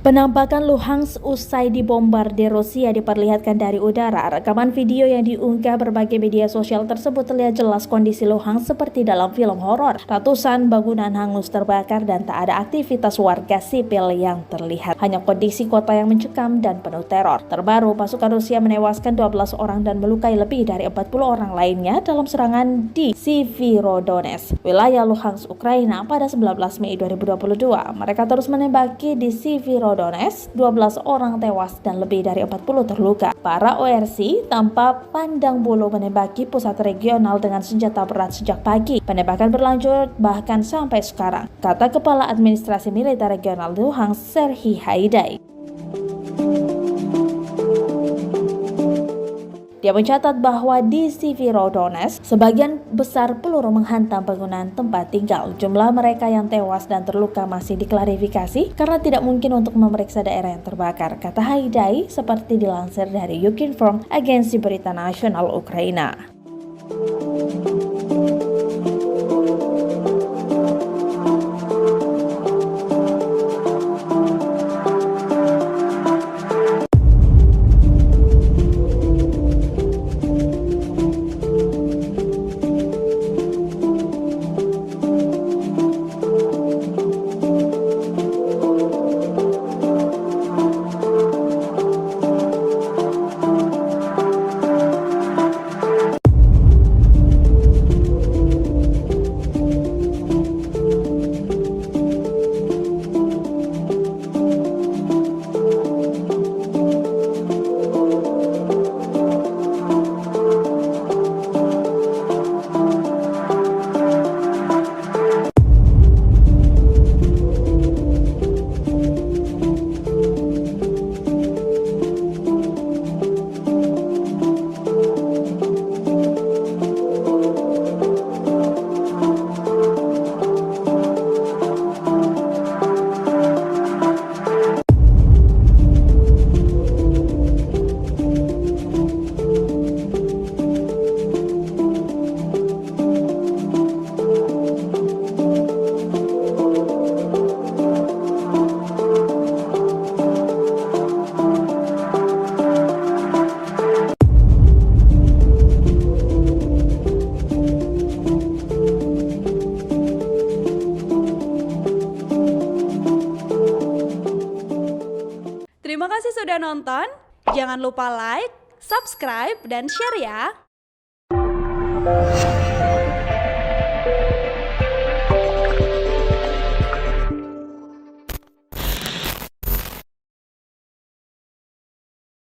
Penampakan Luhansk usai dibombardir Rusia diperlihatkan dari udara. Rekaman video yang diunggah berbagai media sosial tersebut terlihat jelas kondisi Luhansk seperti dalam film horor. Ratusan bangunan hangus terbakar dan tak ada aktivitas warga sipil yang terlihat. Hanya kondisi kota yang mencekam dan penuh teror. Terbaru, pasukan Rusia menewaskan 12 orang dan melukai lebih dari 40 orang lainnya dalam serangan di Severodonetsk, wilayah Luhansk, Ukraina pada 19 Mei 2022. Mereka terus menembaki di Severodonetsk. 12 orang tewas dan lebih dari 40 terluka. Para ORC tanpa pandang bulu menembaki pusat regional dengan senjata berat sejak pagi. Penembakan berlanjut bahkan sampai sekarang, kata Kepala Administrasi Militer Regional Luhansk, Serhiy Haidai. Dia mencatat bahwa di Severodonetsk, sebagian besar peluru menghantam bangunan tempat tinggal. Jumlah mereka yang tewas dan terluka masih diklarifikasi karena tidak mungkin untuk memeriksa daerah yang terbakar, kata Haidai, seperti dilansir dari Ukrinform, agensi berita nasional Ukraina. Terima kasih sudah nonton. Jangan lupa like, subscribe, dan share ya.